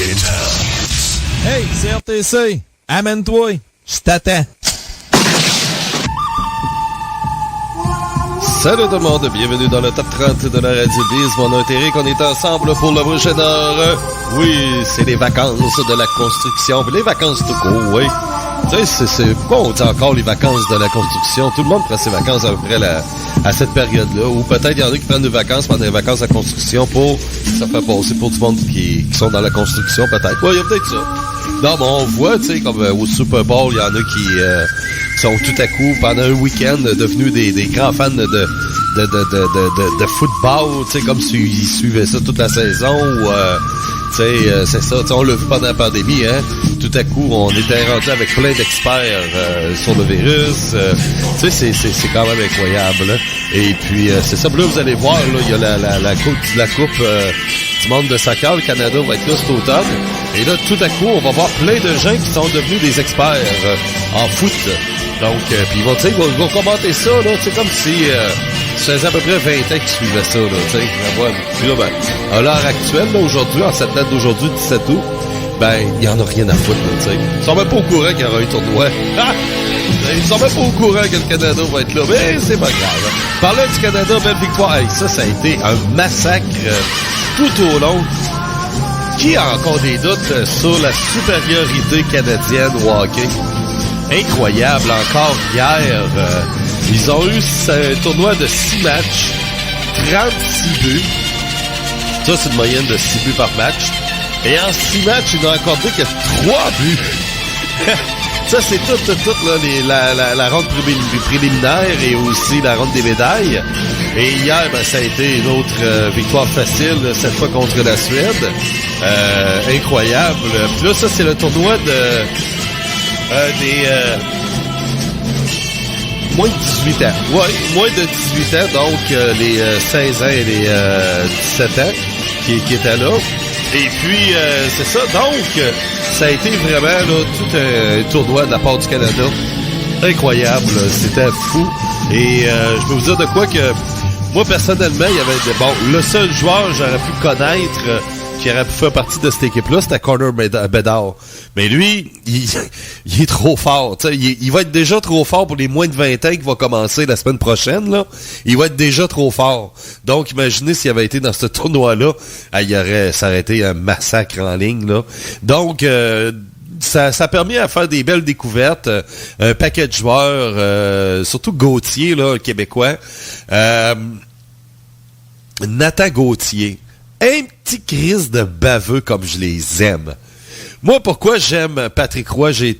in town. Hey, CRTC, amène-toi, je t'attends. Salut tout le monde, bienvenue dans le top 30 de la Radio Biz. Mon nom est Eric, on est ensemble pour la prochaine heure. Oui, c'est les vacances de la construction, les vacances tout court, oui. Tu sais, c'est pourquoi on dit encore les vacances de la construction? Tout le monde prend ses vacances à peu près à cette période-là. Ou peut-être il y en a qui prennent des vacances pendant les vacances de la construction pour ça fait passer pour du monde qui sont dans la construction, peut-être. Oui, il y a peut-être ça. Non, mais on voit, tu sais, comme au Super Bowl, il y en a qui sont tout à coup, pendant un week-end, devenus des grands fans de football, tu sais, comme s'ils suivaient ça toute la saison, ou, tu sais, c'est ça, on l'a vu pendant la pandémie, hein, tout à coup, on était rendu avec plein d'experts sur le virus, tu sais, c'est quand même incroyable, là. Et puis, c'est ça, là, vous allez voir, là, il y a la coupe du monde de soccer, le Canada va être là cet automne, et là, tout à coup, on va voir plein de gens qui sont devenus des experts en foot. Donc, puis ils vont commenter ça, là, tu sais, comme si ça faisait à peu près 20 ans qu'ils suivaient ça, là, tu sais. Puis là, ben, à l'heure actuelle, là, aujourd'hui, en cette date d'aujourd'hui, 17 août, ben, il n'y en a rien à foutre, là, tu sais. Ils sont même pas au courant qu'il y aura un tournoi. Ils sont même pas au courant que le Canada va être là, mais c'est pas grave. Parlant du Canada, belle victoire. Hey, ça a été un massacre tout au long. Qui a encore des doutes sur la supériorité canadienne au hockey? Incroyable, encore hier, ils ont eu un tournoi de 6 matchs, 36 buts. Ça, c'est une moyenne de 6 buts par match. Et en 6 matchs, ils n'ont accordé que 3 buts. Ça, c'est tout là, la ronde préliminaire et aussi la ronde des médailles. Et hier, ben, ça a été une autre victoire facile, cette fois contre la Suède. Incroyable. Puis là, ça, c'est le tournoi des moins de 18 ans. Oui, moins de 18 ans, donc les 16 ans et les 17 ans qui étaient là. Et puis, c'est ça. Donc, ça a été vraiment là, tout un tournoi de la part du Canada. Incroyable. C'était fou. Et je peux vous dire de quoi que moi, personnellement, il y avait... Bon, le seul joueur que j'aurais pu connaître... qui aurait pu faire partie de cette équipe-là, c'était Connor Bedard. Mais lui, il est trop fort. Il va être déjà trop fort pour les moins de 20 ans qui va commencer la semaine prochaine. Là. Il va être déjà trop fort. Donc, imaginez s'il avait été dans ce tournoi-là, ça aurait été un massacre en ligne. Là. Donc, ça a permis à faire des belles découvertes. Un paquet de joueurs, surtout Gauthier, là, Québécois. Nathan Gauthier. Un petit crise de baveux comme je les aime. Moi, pourquoi j'aime Patrick Roy? J'ai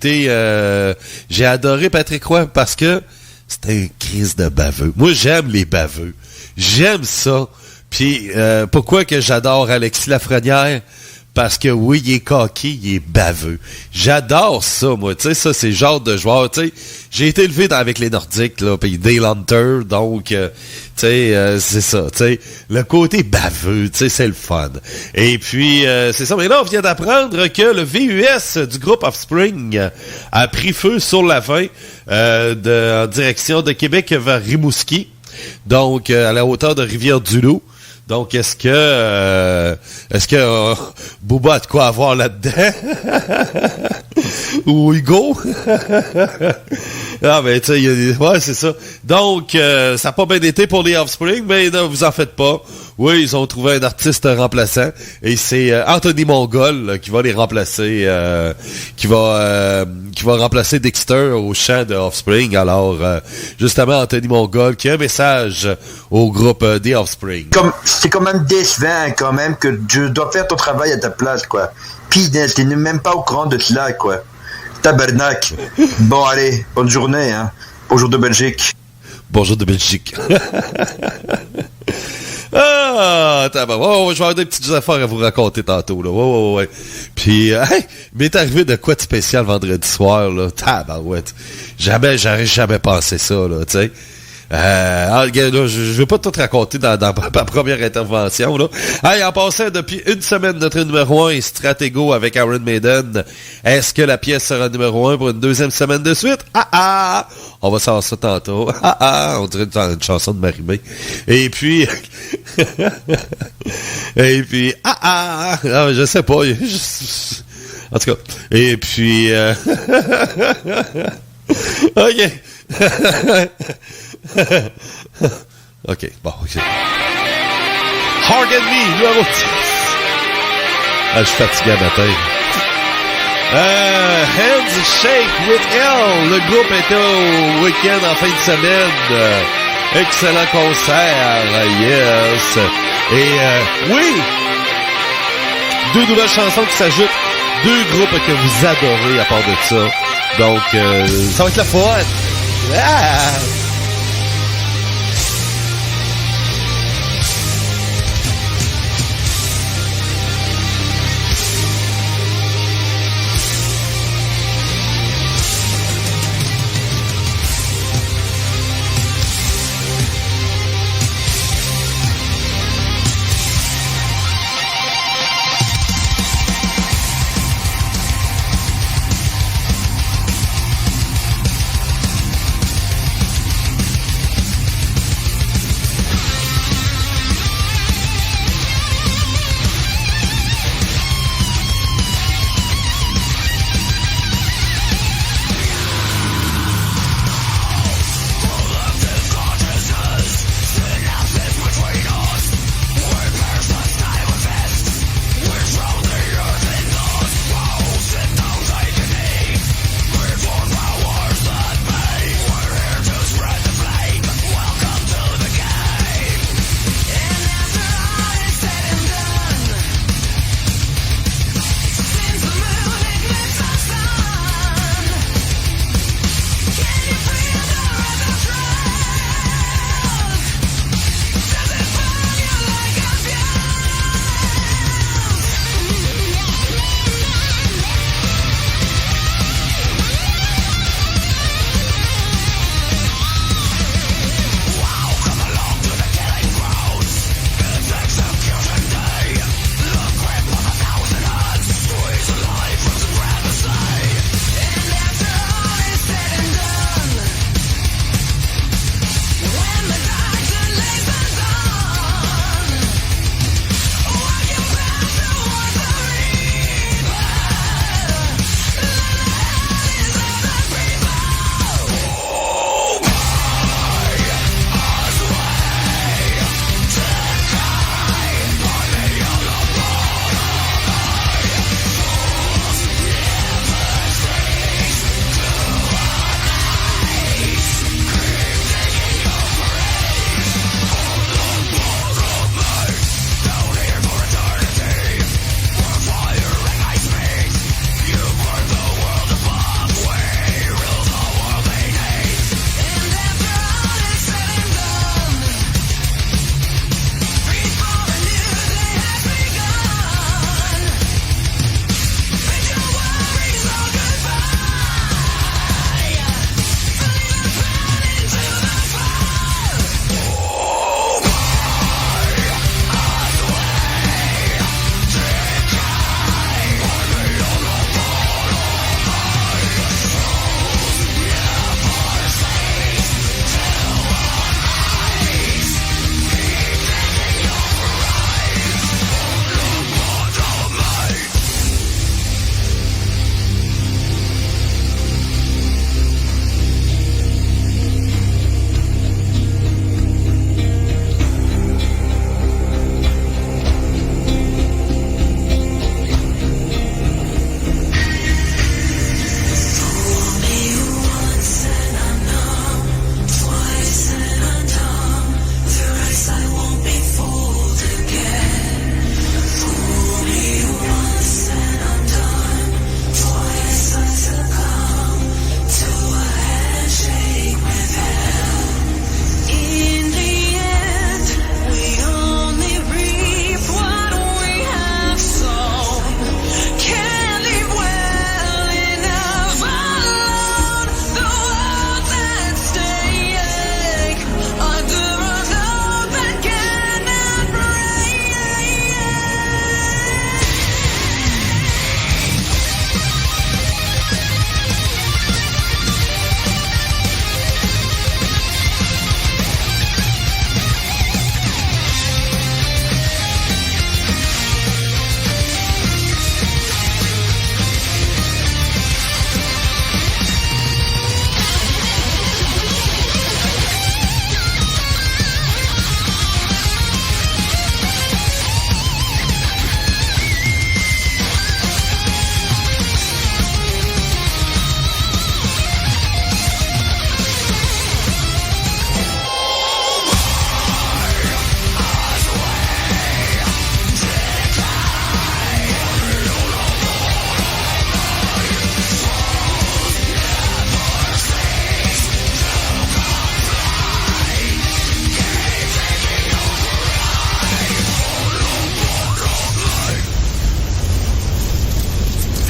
adoré Patrick Roy parce que c'est un crise de baveux. Moi, j'aime les baveux. J'aime ça. Puis, pourquoi que j'adore Alexis Lafrenière? Parce que oui, il est coquille, il est baveux. J'adore ça, moi. Tu sais, ça, c'est le genre de joueur. Tu sais, j'ai été élevé avec les Nordiques, là, puis Dale Hunter, donc, tu sais, c'est ça. Tu sais, le côté baveux, tu sais, c'est le fun. Et puis, c'est ça. Mais là, on vient d'apprendre que le VUS du groupe Offspring a pris feu sur la fin en direction de Québec vers Rimouski, donc à la hauteur de Rivière-du-Loup. Donc, est-ce que Booba a de quoi avoir là-dedans? Ou Hugo? Ah, ben, tu sais, ouais, c'est ça. Donc, ça n'a pas bien été pour les Offspring, mais ne vous en faites pas. Oui, ils ont trouvé un artiste remplaçant, et c'est Anthony Mongol là, qui va les remplacer, qui va remplacer Dexter au chant de Offspring. Alors, justement, Anthony Mongol qui a un message au groupe des Offspring. C'est quand même décevant, quand même, que je dois faire ton travail à ta place, quoi. Pis, t'es même pas au courant de cela, quoi. Tabernacle. Bon, allez, bonne journée, hein. Bonjour de Belgique. Bonjour de Belgique. Ah, je vais avoir des petites affaires à vous raconter tantôt, là. Ouais. Puis, hey, m'est arrivé de quoi de spécial vendredi soir, là. Tabarouette. J'aurais jamais pensé ça, là, tu sais. Là, je vais pas tout raconter dans ma première intervention, là. Hey, en passant, depuis une semaine, notre numéro 1 est Stratego avec Iron Maiden. Est-ce que la pièce sera numéro 1 pour une deuxième semaine de suite? On va savoir ça tantôt. On dirait une chanson de Marie-Mé. Et puis... Et puis... je sais pas. En tout cas. Et puis... OK. OK, bon, OK. Hard and Me, numéro 10. Je suis fatigué à matin. Hands Shake with L. Le groupe était au week-end en fin de semaine. Excellent concert, yes. Et oui, 2 nouvelles chansons qui s'ajoutent. 2 groupes que vous adorez à part de ça. Donc, ça va être la fun.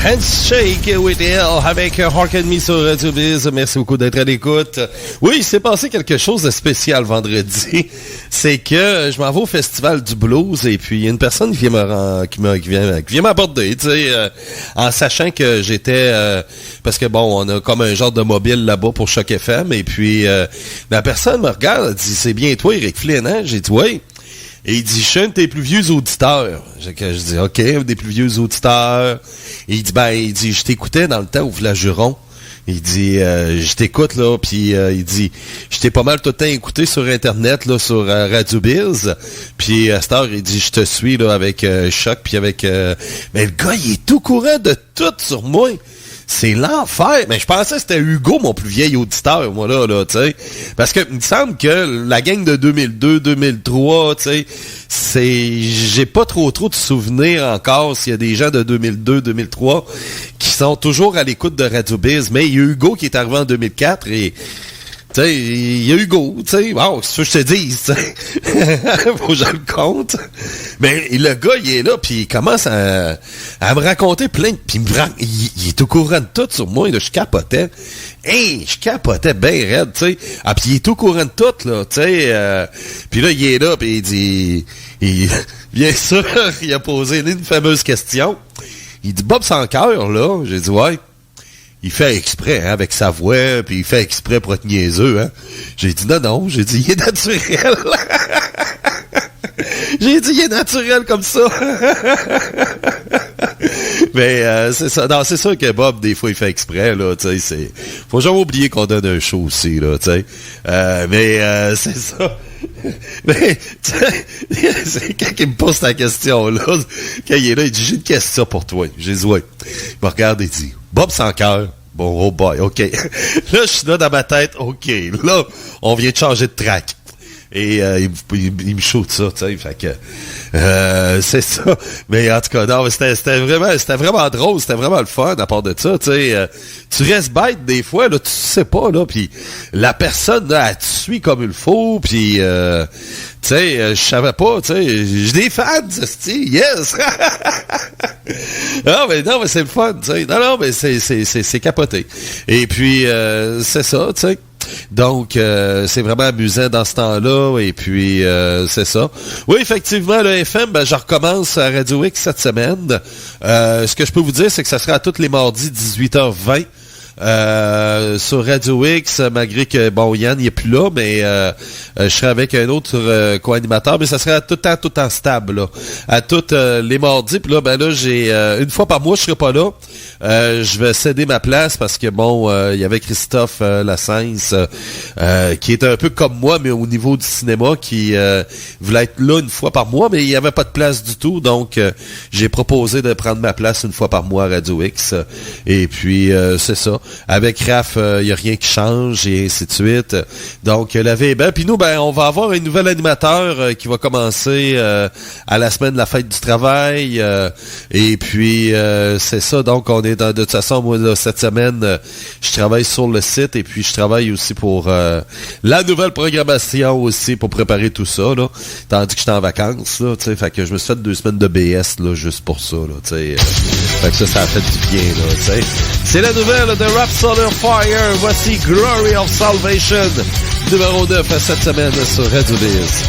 Handshake with Hill avec Hark and Me sur Radio Biz. Merci beaucoup d'être à l'écoute. Oui, il s'est passé quelque chose de spécial vendredi. C'est que je m'en vais au Festival du Blues et puis il y a une personne qui vient m'aborder, tu sais, en sachant que j'étais... parce que bon, on a comme un genre de mobile là-bas pour Choc FM et puis la personne me regarde, elle dit « C'est bien toi, Eric Flynn, hein? » J'ai dit « Oui. » Et il dit, je suis un de tes plus vieux auditeurs. Je dis, OK, un des plus vieux auditeurs. Et il dit, je t'écoutais dans le temps au Village Huron. Il dit, je t'écoute, là, puis il dit, je t'ai pas mal tout le temps écouté sur Internet, là, sur Radio Biz. Puis à cette heure, il dit, je te suis, là, avec Choc, puis avec... Mais le gars, il est tout courant de tout sur moi. C'est l'enfer. Mais je pensais que c'était Hugo, mon plus vieil auditeur, moi, là, tu sais. Parce que, il me semble que la gang de 2002, 2003, tu sais, j'ai pas trop de souvenirs encore s'il y a des gens de 2002, 2003 qui sont toujours à l'écoute de Radio Biz. Mais il y a Hugo qui est arrivé en 2004 et... Tu sais, il y a Hugo, tu sais, wow, c'est ce que je te dis, tu sais. Faut que je le compte. Mais le gars, il est là, puis il commence à me raconter plein de... Puis il est au courant de tout sur moi, là, je capotais. Hey, je capotais bien raide, tu sais. Ah, puis il est au courant de tout, là, tu sais. Puis là, il est là, puis il dit... Bien sûr, il a posé une fameuse question. Il dit, Bob sans cœur, là. J'ai dit, ouais. Il fait exprès, hein, avec sa voix, puis il fait exprès pour être niaiseux, hein. J'ai dit non, j'ai dit, il est naturel. J'ai dit, il est naturel comme ça. Mais c'est ça. Non, c'est sûr que Bob, des fois, il fait exprès, là, tu sais, faut jamais oublier qu'on donne un show aussi, là, tu sais. Mais c'est ça. Mais, c'est quand il me pose ta question-là, quand il est là, il dit, j'ai une question pour toi. J'ai dit, ouais. Il me regarde et dit, Bob sans cœur. Bon, oh boy, OK. Là, je suis là dans ma tête, OK. Là, on vient de changer de track. Et il me shoot ça, tu sais, fait que c'est ça. Mais en tout cas, non, c'était vraiment drôle, c'était vraiment le fun à part de ça, tu sais. Tu restes bête des fois, là, tu sais pas, là, puis la personne, là, elle te suit comme il faut, puis tu sais, je savais pas, tu sais, j'ai des fans, c'ti, yes! non, mais c'est le fun, tu sais. Non, mais c'est capoté. Et puis, c'est ça, tu sais. Donc, c'est vraiment amusant dans ce temps-là, et puis, c'est ça. Oui, effectivement, le FM, ben, je recommence à Radio X cette semaine. Ce que je peux vous dire, c'est que ça sera à tous les mardis, 18h20. Sur Radio X, malgré que, bon, Yann n'est plus là, mais je serai avec un autre co-animateur, mais ça sera tout le temps stable, là, à tous les mardis. Puis là, ben là, j'ai une fois par mois, je serai pas là. Je vais céder ma place parce que, bon, il y avait Christophe Lassens, qui est un peu comme moi, mais au niveau du cinéma, qui voulait être là une fois par mois, mais il n'y avait pas de place du tout. Donc, j'ai proposé de prendre ma place une fois par mois à Radio X. Et puis, c'est ça. Avec Raph, il n'y a rien qui change et ainsi de suite. Donc, la vie est belle. Puis nous, ben, on va avoir un nouvel animateur qui va commencer à la semaine de la fête du travail. Et puis, c'est ça. Donc, on est de toute façon, moi, là, cette semaine, je travaille sur le site et puis je travaille aussi pour la nouvelle programmation aussi pour préparer tout ça, là. Tandis que j'étais en vacances, là, tu sais. Fait que je me suis fait 2 semaines de BS, là, juste pour ça, là, tu sais. Fait que ça a fait du bien, là, tu sais. C'est la nouvelle de Rap Solar Fire. Voici Glory of Salvation, numéro 9 cette semaine sur Radio Biz.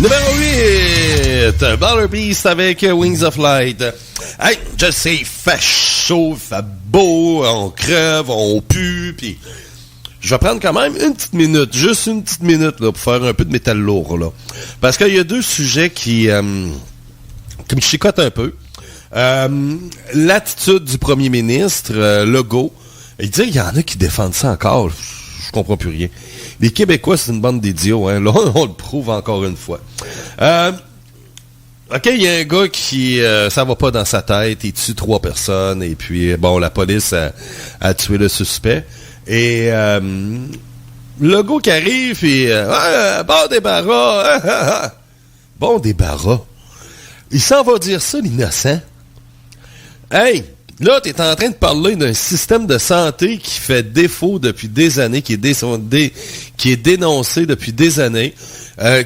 Numéro 8, Baller Beast avec Wings of Light. Hey, je sais, il fait chaud, il fait beau, on crève, on pue, pis je vais prendre quand même une petite minute, juste une petite minute, là, pour faire un peu de métal lourd, là. Parce qu'il y a deux sujets qui me chicotent un peu. L'attitude du premier ministre, Legault. Il dit, il y en a qui défendent ça encore. Je comprends plus rien. Les Québécois, c'est une bande d'idiots, hein. Là, on le prouve encore une fois. OK, il y a un gars qui, ça va pas dans sa tête, il tue 3 personnes, et puis, bon, la police a tué le suspect. Et le gars qui arrive, et bon débarras, bon débarras. Il s'en va dire ça, l'innocent. Hey, là, t'es en train de parler d'un système de santé qui fait défaut depuis des années, qui est dénoncé depuis des années.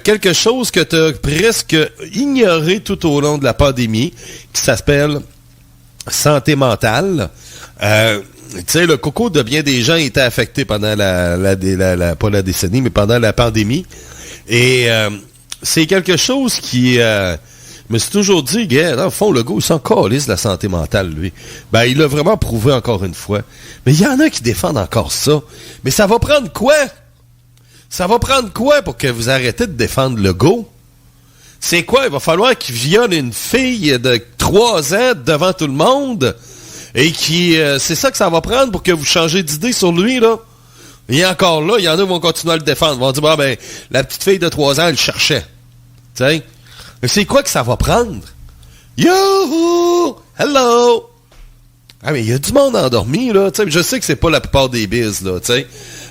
Quelque chose que tu as presque ignoré tout au long de la pandémie, qui s'appelle santé mentale. Tu sais, le coco de bien des gens était affecté pendant pas la décennie, mais pendant la pandémie. Et c'est quelque chose qui... je me suis toujours dit, gars, dans le fond, le gars, il s'en calisse de la santé mentale, lui. Ben, il l'a vraiment prouvé encore une fois. Mais il y en a qui défendent encore ça. Mais ça va prendre quoi? Ça va prendre quoi pour que vous arrêtez de défendre le gars? C'est quoi? Il va falloir qu'il viole une fille de 3 ans devant tout le monde? Et qui, c'est ça que ça va prendre pour que vous changez d'idée sur lui, là? Il est encore là, il y en a qui vont continuer à le défendre. Ils vont dire, bon, ben, la petite fille de 3 ans, elle cherchait. Tu sais? C'est quoi que ça va prendre? Yo! Hello! Ah, mais il y a du monde endormi, là. Tu sais, je sais que c'est pas la plupart des bises, là, tu sais.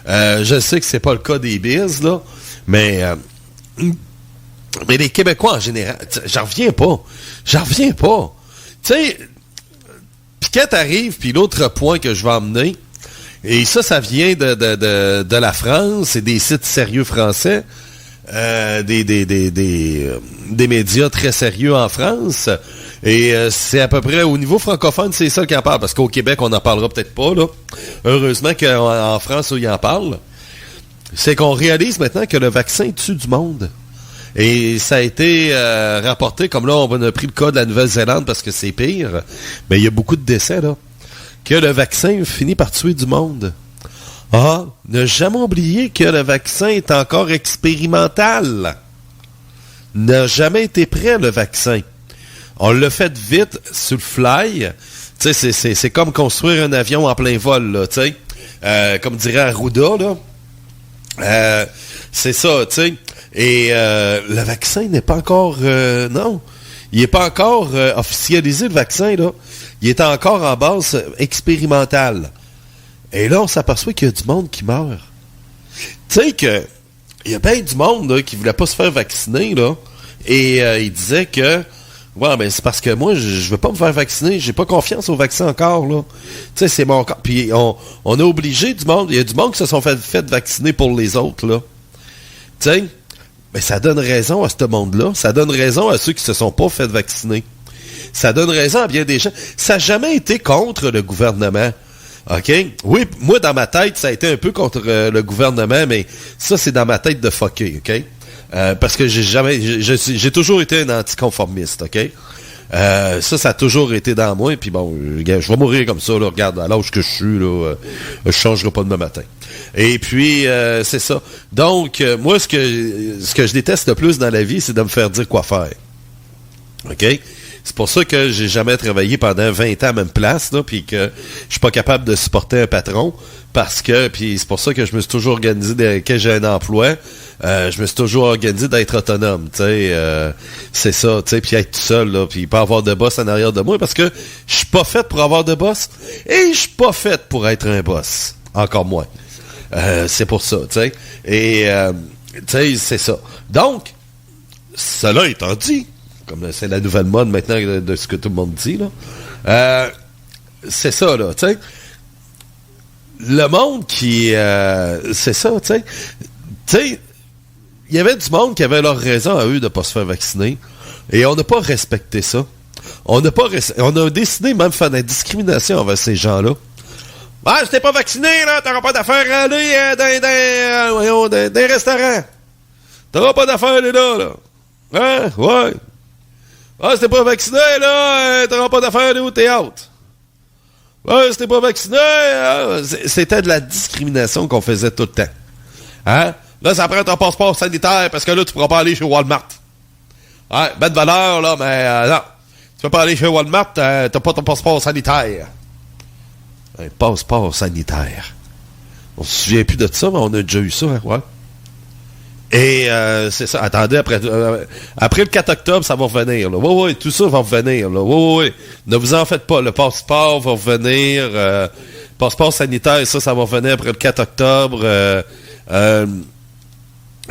Je sais que c'est pas le cas des bises, là. Mais les Québécois, en général, j'en reviens pas. J'en reviens pas. Tu sais, puis quand t'arrives, puis l'autre point que je vais emmener, et ça vient de la France et des sites sérieux français, des médias très sérieux en France. Et c'est à peu près au niveau francophone, c'est ça qui en parle. Parce qu'au Québec, on n'en parlera peut-être pas, là. Heureusement qu'en France, où ils en parlent, c'est qu'on réalise maintenant que le vaccin tue du monde. Et ça a été rapporté, comme là, on a pris le cas de la Nouvelle-Zélande parce que c'est pire. Mais il y a beaucoup de décès, là. Que le vaccin finit par tuer du monde. Ah, ne jamais oublier que le vaccin est encore expérimental. N'a jamais été prêt, le vaccin. On l'a fait vite, sur le fly. Tu sais, c'est comme construire un avion en plein vol, là, tu sais. Comme dirait Arruda, là. C'est ça, tu sais. Et le vaccin n'est pas encore... non. Il n'est pas encore officialisé, le vaccin, là. Il est encore en base expérimentale. Et là, on s'aperçoit qu'il y a du monde qui meurt. Tu sais que il y a bien du monde là, qui voulait pas se faire vacciner, là. Et il disait que ouais, ben c'est parce que moi, je veux pas me faire vacciner, j'ai pas confiance au vaccin encore, là. Tu sais, c'est mon corps. Puis on a obligé du monde, il y a du monde qui se sont fait vacciner pour les autres, là. Tu sais, ben ça donne raison à ce monde-là. Ça donne raison à ceux qui se sont pas fait vacciner. Ça donne raison à bien des gens. Ça n'a jamais été contre le gouvernement. OK? Oui, moi, dans ma tête, ça a été un peu contre le gouvernement, mais ça, c'est dans ma tête de fucké, OK? Parce que j'ai toujours été un anticonformiste, OK? Ça a toujours été dans moi, puis bon, je vais mourir comme ça, là, regarde, à l'âge que je suis, là, je changerai pas demain matin. Et puis, c'est ça. Donc, moi, ce que je déteste le plus dans la vie, c'est de me faire dire quoi faire. OK? C'est pour ça que j'ai jamais travaillé pendant 20 ans à la même place, là, puis que je suis pas capable de supporter un patron, parce que, puis c'est pour ça que je me suis toujours organisé, quand j'ai un emploi, je me suis toujours organisé d'être autonome, tu sais, c'est ça, tu sais, puis être tout seul, là, puis pas avoir de boss en arrière de moi, parce que je suis pas fait pour avoir de boss, et je suis pas fait pour être un boss, encore moins. C'est pour ça, tu sais, et, tu sais, c'est ça. Donc, cela étant dit, comme c'est la nouvelle mode maintenant de ce que tout le monde dit, là. C'est ça, là, tu sais. Le monde qui... c'est ça, tu sais. Tu sais, il y avait du monde qui avait leur raison à eux de ne pas se faire vacciner. Et on n'a pas respecté ça. On a décidé même de faire de la discrimination envers ces gens-là. Ah, si t'es pas vacciné, là, t'auras pas d'affaire à aller dans des restaurants. T'auras pas d'affaire à aller là. Hein? Ouais. Ah, si t'es pas vacciné, là, t'auras pas d'affaires au théâtre. Ouais, si t'es pas vacciné, c'était de la discrimination qu'on faisait tout le temps. Hein? Là, ça prend ton passeport sanitaire parce que là, tu pourras pas aller chez Walmart. Ouais, belle valeur, là, mais non. Tu peux pas aller chez Walmart, t'as pas ton passeport sanitaire. Un passeport sanitaire. On se souvient plus de ça, mais on a déjà eu ça, hein, ouais. Et c'est ça. Attendez, après le 4 octobre, ça va revenir. Là. Oui, tout ça va revenir. Là. Oui. Ne vous en faites pas. Le passeport va revenir. Passeport sanitaire, ça va revenir après le 4 octobre.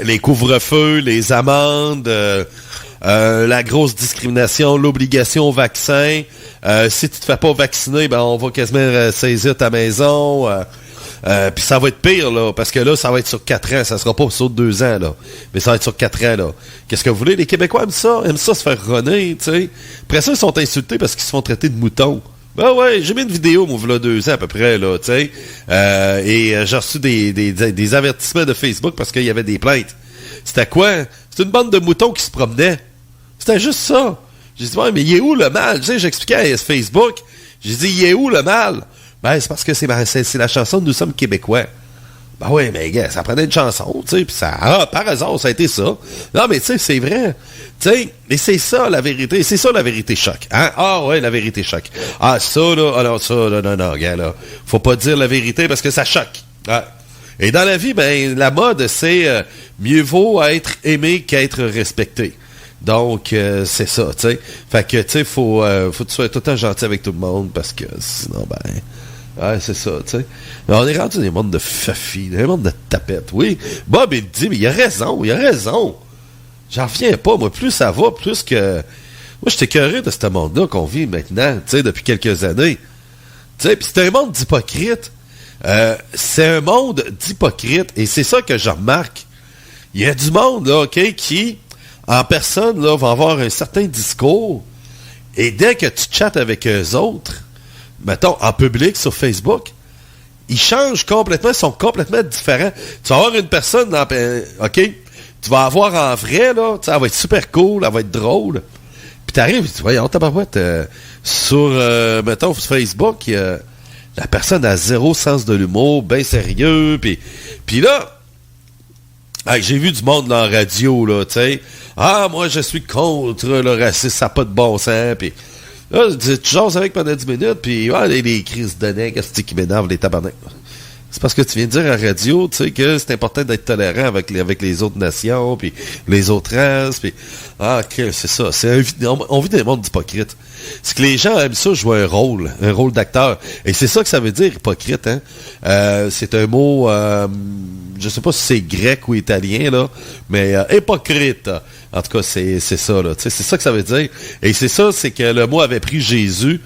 Les couvre-feux, les amendes, la grosse discrimination, l'obligation au vaccin. Si tu te fais pas vacciner, ben on va quasiment saisir ta maison. Puis ça va être pire, là, parce que là, ça va être sur 4 ans. Ça sera pas sur 2 ans, là. Mais ça va être sur 4 ans, là. Qu'est-ce que vous voulez? Les Québécois aiment ça se faire runner, tu sais. Après ça, ils sont insultés parce qu'ils se font traiter de moutons. Ben ouais, j'ai mis une vidéo, moi, voilà 2 ans à peu près, là, tu sais. Et j'ai reçu des avertissements de Facebook parce qu'il y avait des plaintes. C'était quoi? C'était une bande de moutons qui se promenaient. C'était juste ça. J'ai dit, ouais, mais il est où le mal? Tu sais, j'expliquais à Facebook. J'ai dit, il est où le mal? Ben, c'est parce que c'est la chanson de Nous sommes Québécois. Ben oui, mais gars, ça prenait une chanson, tu sais, puis ça, par hasard, ça a été ça. Non, mais tu sais, c'est vrai. Tu sais, mais c'est ça la vérité. C'est ça la vérité choc. Hein? Ah ouais, la vérité choc. Ah, ça, là, alors ça, là, non, gars, là. Faut pas dire la vérité parce que ça choque. Ouais. Et dans la vie, ben, la mode, c'est mieux vaut être aimé qu'être respecté. Donc, c'est ça, tu sais. Fait que, tu sais, faut que tu sois tout le temps gentil avec tout le monde parce que sinon, ben... Ouais, c'est ça, tu sais. Mais on est rendu dans des mondes de fafi, des mondes de tapettes, oui. Bob, il dit, mais il a raison. J'en reviens pas, moi. Plus ça va, plus que... Moi, j'étais écœuré de ce monde-là qu'on vit maintenant, tu sais, depuis quelques années. Tu sais, puis c'est un monde d'hypocrites. C'est un monde d'hypocrites. Et c'est ça que je remarque. Il y a du monde, là, OK, qui, en personne, là, va avoir un certain discours. Et dès que tu chattes avec eux autres, mettons, en public, sur Facebook, ils changent complètement, ils sont complètement différents. Tu vas avoir une personne, OK, tu vas avoir en vrai, là, elle va être super cool, elle va être drôle. Puis t'arrives, tu dis, voyons, tabarouette, sur, mettons, sur Facebook, la personne a zéro sens de l'humour, bien sérieux, puis là, j'ai vu du monde dans la radio, là, tu sais, moi, je suis contre le racisme, ça n'a pas de bon sens, puis... Là, tu jases avec pendant 10 minutes, puis les crises de nez, qu'est-ce qui m'énerve, les tabarnak. C'est parce que tu viens de dire à la radio, tu sais, que c'est important d'être tolérant avec les autres nations, puis les autres races, puis... OK, c'est ça. On vit dans un monde d'hypocrites. C'est que les gens aiment ça jouer un rôle d'acteur. Et c'est ça que ça veut dire, hypocrite, hein. C'est un mot, je sais pas si c'est grec ou italien, là, mais hypocrite. En tout cas, c'est ça, là. Tu sais, c'est ça que ça veut dire. Et c'est ça, c'est que le mot avait pris Jésus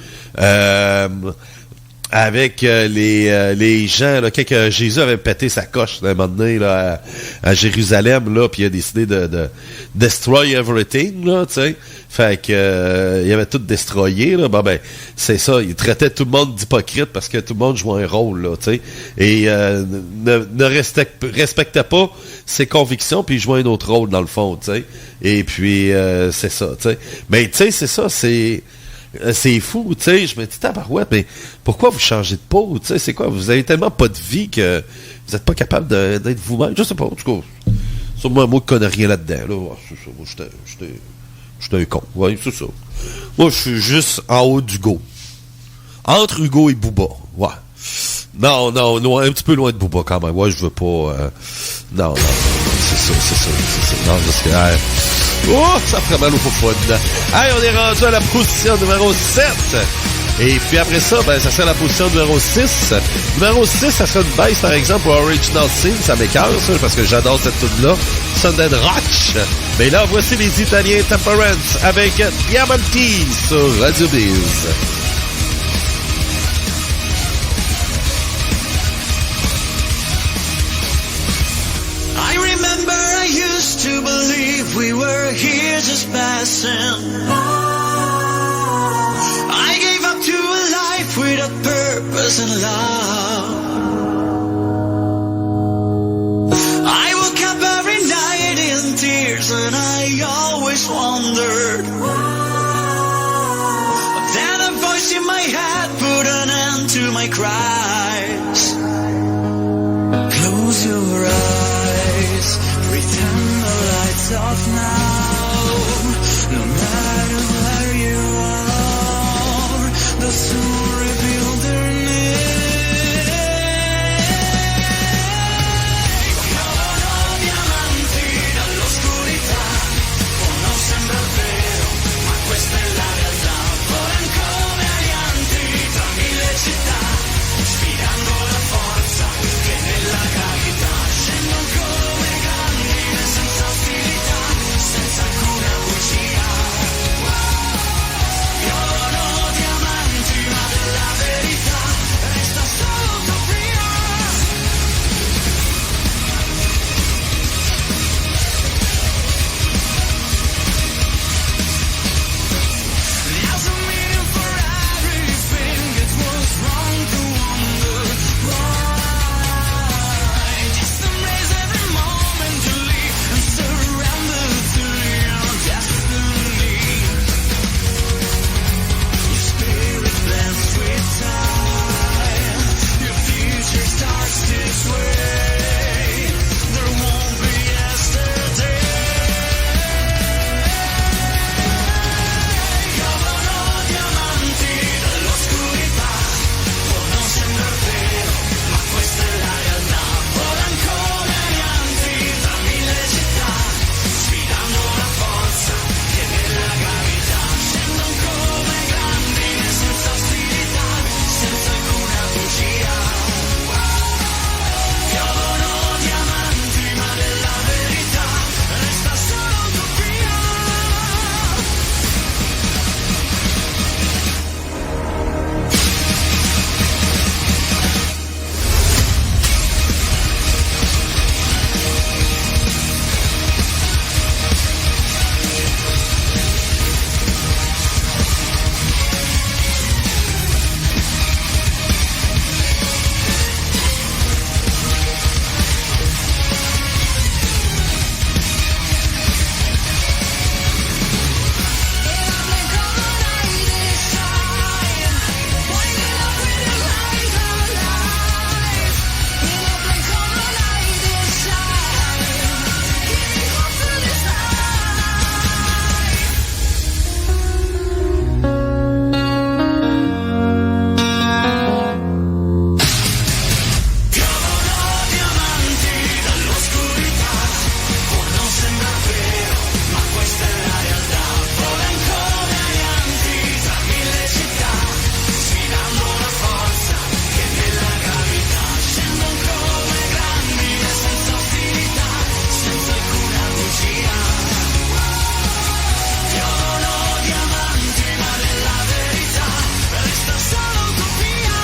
avec les gens, là, quand Jésus avait pété sa coche à un moment donné, là, à Jérusalem, là, puis il a décidé de destroy everything, là, tu sais. Fait que il avait tout destroyé, là. Bon, ben, c'est ça. Il traitait tout le monde d'hypocrite parce que tout le monde jouait un rôle, là, tu sais. Et ne respectait pas ses convictions, puis il jouait un autre rôle, dans le fond, tu sais. Et puis, c'est ça, tu sais. Mais, tu sais, c'est ça, c'est fou, tu sais. Je me dis, tabarouette, mais pourquoi vous changez de peau, tu sais? C'est quoi? Vous avez tellement pas de vie que vous n'êtes pas capable d'être vous-même. Je sais pas, en tout cas. Sûrement, moi, je connais rien là-dedans, là. Ouais, c'est ça. Moi, j'étais un con. Ouais, c'est ça. Moi, je suis juste en haut d'Hugo. Entre Hugo et Booba. Ouais. Non, un petit peu loin de Booba, quand même. Ouais, je veux pas... Non, c'est ça. Non, parce que... ça ferait mal au faux. Hey, on est rendu à la position numéro 7. Et puis après ça, ben, ça serait la position numéro 6. Numéro 6, ça serait une baisse, par exemple, pour Original Sin. Ça m'écoeure, ça, parce que j'adore cette tune-là. Sunday Roach. Mais là, voici les Italiens Temperance avec Diamanti sur Radio Biz. To believe we were here just passing. I gave up to a life without purpose and love. I woke up every night in tears and I always always wondered. But then a voice in my head put an end to my cries. Close your eyes, pretend the lights off now. No matter where you are, they'll soon reveal their name. Chiamano diamanti dall'oscurità, o non sembra vero, ma questa è la realtà. Volano come alianti tra mille città, sfidando la forza che nella gravità. Scendono come grandine senza ostilità, senza alcuna bugia. Piovono diamanti ma della verità resta solo utopia. There's a meaning for everything, it was wrong to wonder why. Just embrace every moment you live and surrender to your destiny. Your spirit blends with time, your future starts this way. There won't be yesterday. Piovono diamanti dall'oscurità, o non sembra vero, ma questa è la realtà. Volano come alianti tra mille città, sfidando la forza che nella gravità. Scendono come grandine senza ostilità, senza alcuna bugia. Piovono diamanti ma della verità resta solo utopia. Piovono diamanti dall'oscurità, o non sembra vero, ma questa è la realtà. Volano come alianti tra mille città, sfidando la forza che nella gravità. Scendono come grandine senza ostilità, senza alcuna bugia. Piovono diamanti ma della verità resta solo utopia.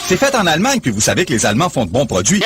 C'est fait en Allemagne, puis vous savez que les Allemands font de bons produits.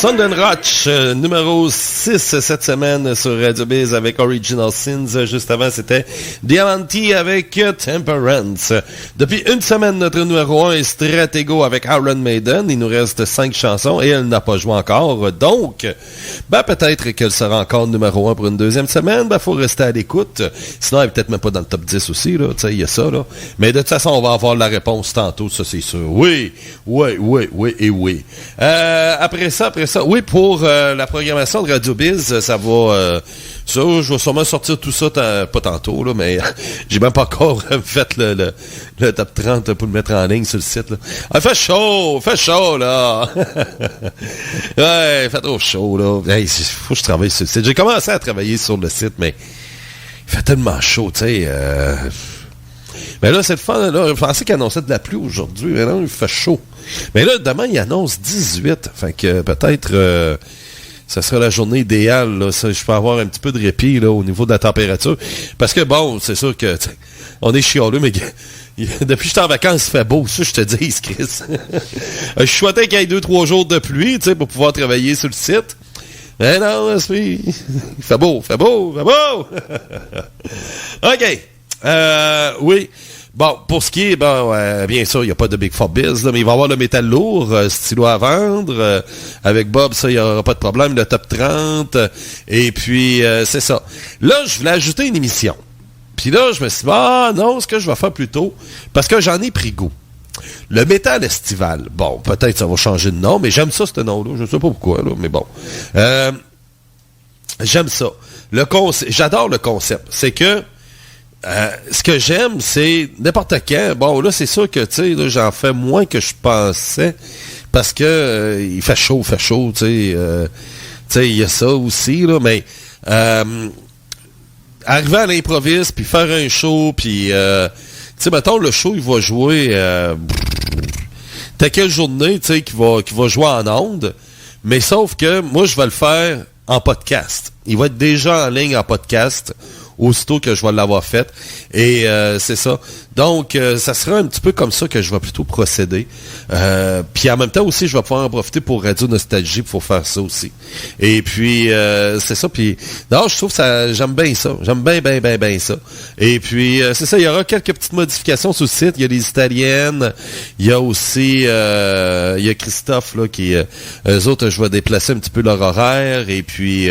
Sunday Roach, numéro 6 cette semaine sur Radio Biz avec Original Sins. Juste avant, c'était Diamanti avec Temperance. Depuis une semaine, notre numéro 1 est Stratego avec Iron Maiden. Il nous reste 5 chansons et elle n'a pas joué encore. Donc, peut-être qu'elle sera encore numéro 1 pour une deuxième semaine. Faut rester à l'écoute. Sinon, elle est peut-être même pas dans le top 10 aussi, là. Tu sais, il y a ça, là. Mais de toute façon, on va avoir la réponse tantôt, ça, c'est sûr. Oui. Après ça, oui, pour la programmation de Radio Biz, ça va... ça, je vais sûrement sortir tout ça, pas tantôt, là, mais j'ai même pas encore fait le top 30 pour le mettre en ligne sur le site, là. Ah, fait chaud, là! Ouais, fait trop chaud, là. Hey, faut que je travaille sur le site. J'ai commencé à travailler sur le site, mais il fait tellement chaud, tu sais. Mais là, c'est le fun, là. Je pensais qu'il annonçait de la pluie aujourd'hui, mais non, il fait chaud. Mais là, demain, il annonce 18. Fait que peut-être ça sera la journée idéale. Là. Ça, je peux avoir un petit peu de répit là, au niveau de la température. Parce que bon, c'est sûr que on est chialeux, mais depuis que j'étais en vacances, il fait beau. Ça, je te dis, Chris. Je souhaitais qu'il y ait 2-3 jours de pluie pour pouvoir travailler sur le site. Mais non, il fait beau. OK. Oui. Bon, pour ce qui est, bien sûr, il n'y a pas de Big Four Biz, là, mais il va y avoir le métal lourd, stylo à vendre. Avec Bob, ça, il n'y aura pas de problème, le top 30. Et puis, c'est ça. Là, je voulais ajouter une émission. Puis là, je me suis dit, non, ce que je vais faire plus tôt, parce que j'en ai pris goût. Le métal estival. Bon, peut-être ça va changer de nom, mais j'aime ça, ce nom-là. Je ne sais pas pourquoi, là, mais bon. J'aime ça. J'adore le concept. C'est que ce que j'aime, c'est n'importe quand. Bon, là, c'est sûr que, tu sais, là, j'en fais moins que je pensais parce que il fait chaud, tu sais. Tu sais, il y a ça aussi, là, mais arriver à l'improviste, puis faire un show, puis, tu sais, mettons, le show, il va jouer t'as quelle journée, tu sais, qui va jouer en ondes, mais sauf que moi, je vais le faire en podcast. Il va être déjà en ligne en podcast aussitôt que je vais l'avoir fait. Et c'est ça. Donc, ça sera un petit peu comme ça que je vais plutôt procéder. Puis en même temps aussi, je vais pouvoir en profiter pour Radio Nostalgie pour faire ça aussi. Et puis, c'est ça. Puis, non, je trouve ça, j'aime bien ça. J'aime bien ça. Et puis, c'est ça, il y aura quelques petites modifications sur le site. Il y a les Italiennes. Il y a aussi, il y a Christophe, là, qui, eux autres, je vais déplacer un petit peu leur horaire. Et puis,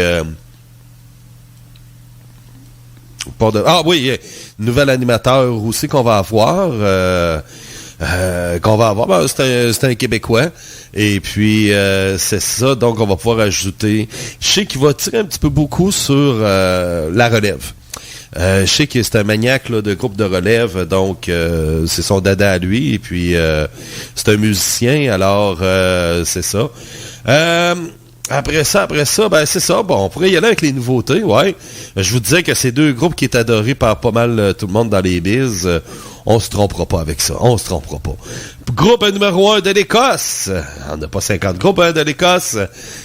oui, nouvel animateur aussi qu'on va avoir. C'est un Québécois. Et puis, c'est ça. Donc, on va pouvoir ajouter... Je sais qu'il va tirer un petit peu beaucoup sur la relève. Je sais que c'est un maniaque là, de groupe de relève. Donc, c'est son dada à lui. Et puis, c'est un musicien. Alors, c'est ça. Après ça, c'est ça. Bon, on pourrait y aller avec les nouveautés, ouais. Je vous disais que c'est deux groupes qui est adoré par pas mal tout le monde dans les biz. On se trompera pas avec ça. Groupe numéro 1 de l'Écosse. On n'a pas 50 groupes de l'Écosse.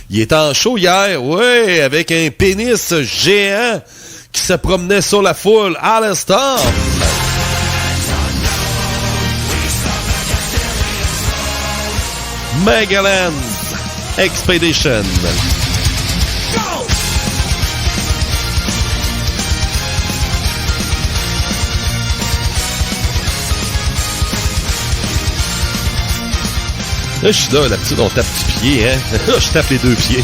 Il est en show hier, ouais, avec un pénis géant qui se promenait sur la foule. Alistair. Megaland. Expedition. Là, je suis là, d'habitude, on tape du pied, hein. Là, je tape les deux pieds.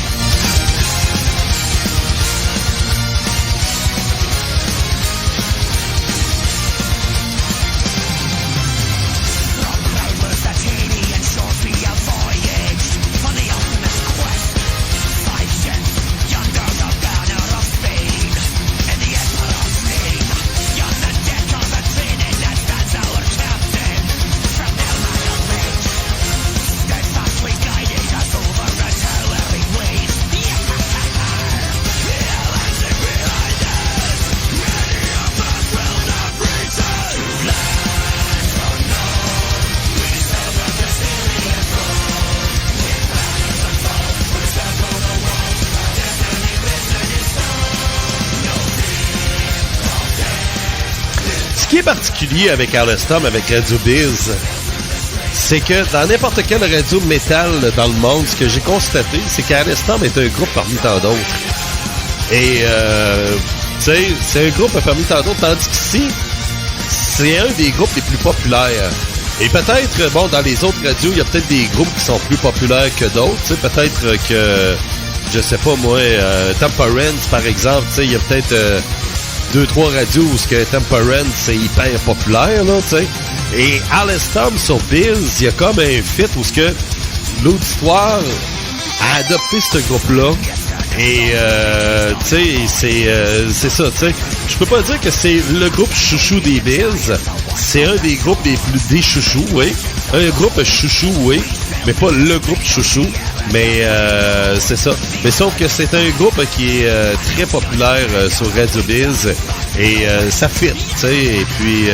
Particulier avec Alistair, avec Radio Biz, c'est que dans n'importe quelle radio métal dans le monde, ce que j'ai constaté, c'est qu'Alestorm est un groupe parmi tant d'autres. Et, tu sais, c'est un groupe parmi tant d'autres, tandis qu'ici, c'est un des groupes les plus populaires. Et peut-être, bon, dans les autres radios, il y a peut-être des groupes qui sont plus populaires que d'autres. Tu sais, peut-être que, je sais pas moi, Temperance, par exemple, tu sais, il y a peut-être 2-3 radios où ce que Temperance, c'est hyper populaire, là, tu sais. Et Alestorm sur Biz, il y a comme un fit où ce que l'auditoire a adopté ce groupe-là. Et, tu sais, c'est ça, tu sais. Je peux pas dire que c'est le groupe chouchou des Biz. C'est un des groupes des chouchous, oui. Un groupe chouchou, oui. Mais pas le groupe chouchou. Mais, c'est ça. Mais sauf que c'est un groupe qui est très populaire sur Radio Biz. Et, ça fit, tu sais. Et puis,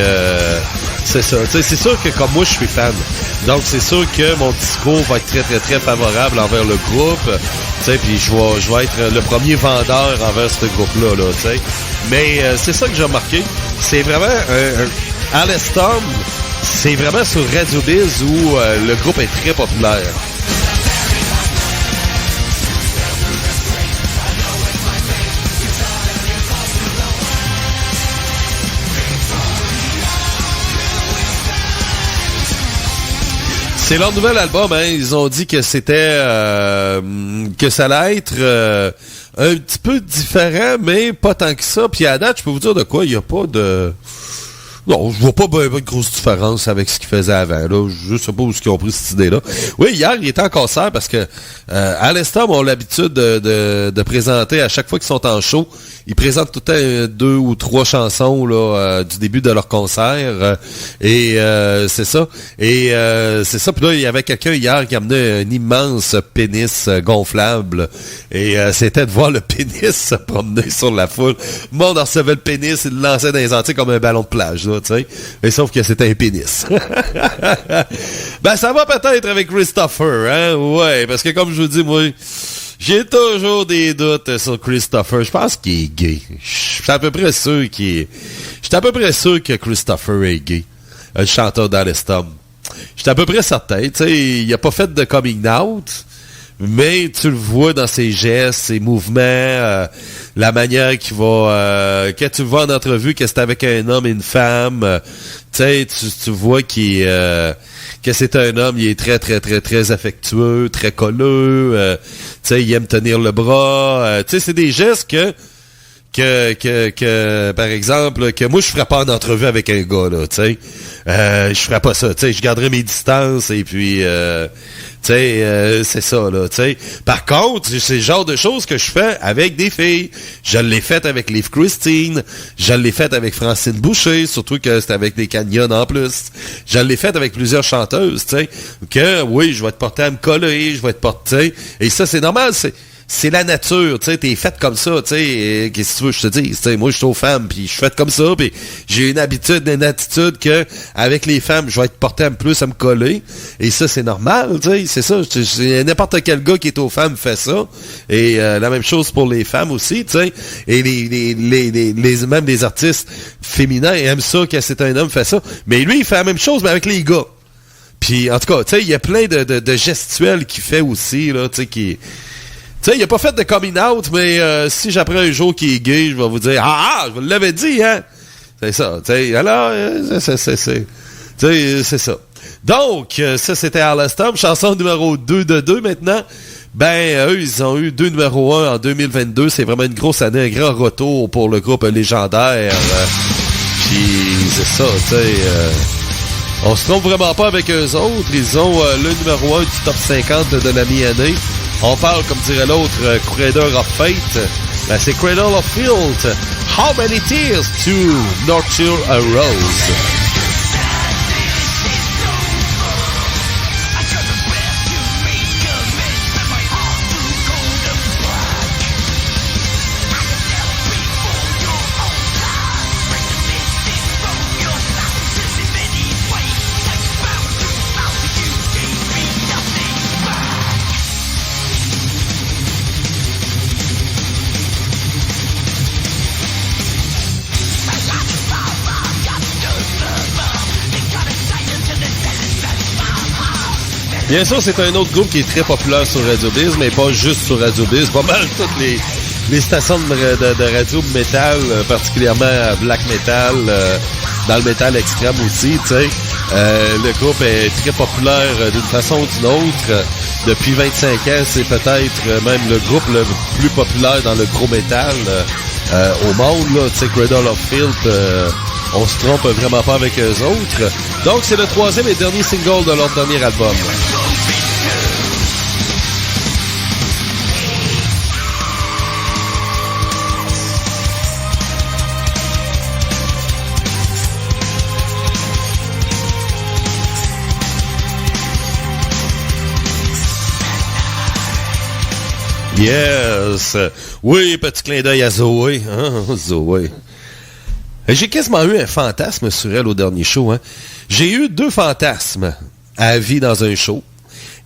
c'est ça. Tu sais, c'est sûr que comme moi, je suis fan. Donc, c'est sûr que mon discours va être très, très, très favorable envers le groupe. Tu sais, puis je vais être le premier vendeur envers ce groupe-là, là, tu sais. Mais c'est ça que j'ai remarqué. C'est vraiment Alestorm, c'est vraiment sur Radio Biz où le groupe est très populaire. C'est leur nouvel album, hein. Ils ont dit que c'était que ça allait être un petit peu différent, mais pas tant que ça. Puis à date, je peux vous dire de quoi, il n'y a pas de... Non, je vois pas de grosse différence avec ce qu'ils faisaient avant. Là. Je sais pas où ils ont pris cette idée-là. Oui, hier, il était en concert parce que Alestorm ont l'habitude de présenter à chaque fois qu'ils sont en show. Ils présentent tout le temps 2 ou 3 chansons là du début de leur concert. Et c'est ça. Et c'est ça. Puis là, il y avait quelqu'un hier qui amenait un immense pénis gonflable. Et c'était de voir le pénis se promener sur la foule. Le monde recevait le pénis, il le lançait dans les Antilles comme un ballon de plage. Là. T'sais. Mais sauf que c'était un pénis. Ben, ça va peut-être avec Christopher, hein? Ouais, parce que comme je vous dis, moi, j'ai toujours des doutes sur Christopher. Je pense qu'il est gay. Je suis à peu près sûr que Christopher est gay. Le chanteur d'Alestorm. Je suis à peu près certain. Tu sais, il a pas fait de coming out. Mais tu le vois dans ses gestes, ses mouvements, la manière qu'il va... quand tu le vois en entrevue, que c'est avec un homme et une femme, tu sais, tu vois que c'est un homme, il est très, très, très, très affectueux, très colleux, tu sais, il aime tenir le bras. Tu sais, c'est des gestes que par exemple, que moi, je ferais pas en entrevue avec un gars, là, tu sais. Je ferais pas ça, tu sais, je garderais mes distances et puis... tu sais, c'est ça, là, tu sais. Par contre, c'est le genre de choses que je fais avec des filles. Je l'ai fait avec Liv Christine. Je l'ai fait avec Francine Boucher, surtout que c'était avec des canyons en plus. Je l'ai fait avec plusieurs chanteuses, tu sais. Que, oui, je vais te porter à me coller, je vais te porter, et ça, c'est normal, c'est la nature, tu sais, t'es faite comme ça, tu sais, qu'est-ce que tu veux que je te dise, tu sais, moi je suis aux femmes, puis je suis faite comme ça, puis j'ai une attitude que avec les femmes, je vais être porté plus à me coller, et ça c'est normal, tu sais, c'est ça, n'importe quel gars qui est aux femmes fait ça, et la même chose pour les femmes aussi, tu sais, et même les artistes féminins aiment ça que c'est un homme fait ça, mais lui il fait la même chose mais avec les gars. Puis en tout cas, tu sais, il y a plein de gestuels qu'il fait aussi, là, tu sais, qui... Tu sais, il a pas fait de coming out, mais si j'apprends un jour qu'il est gay, je vais vous dire « Ah, je vous l'avais dit, hein! » C'est ça, tu sais. Alors, c'est ça. Donc, ça, c'était Alestorm, chanson numéro 2 de 2 maintenant. Ben, eux, ils ont eu 2 numéros 1 en 2022. C'est vraiment une grosse année, un grand retour pour le groupe légendaire. Puis, c'est ça, tu sais... on se trompe vraiment pas avec eux autres. Ils ont le numéro 1 du top 50 de la mi-année. On parle, comme dirait l'autre, Cradle of Fate. Ben, c'est Cradle of Filth. How many tears to nurture a rose? Bien sûr, c'est un autre groupe qui est très populaire sur Radio Biz, mais pas juste sur Radio Biz. Pas mal toutes les stations de radio métal, particulièrement black metal, dans le métal extrême aussi, tu sais. Le groupe est très populaire d'une façon ou d'une autre. Depuis 25 ans, c'est peut-être même le groupe le plus populaire dans le gros métal au monde, là. Tu sais, Cradle of Filth, on se trompe vraiment pas avec eux autres. Donc, c'est le 3e et dernier single de leur dernier album. Yes! Oui, petit clin d'œil à Zoé. Hein? Zoé. J'ai quasiment eu un fantasme sur elle au dernier show. Hein? J'ai eu 2 fantasmes à vie dans un show.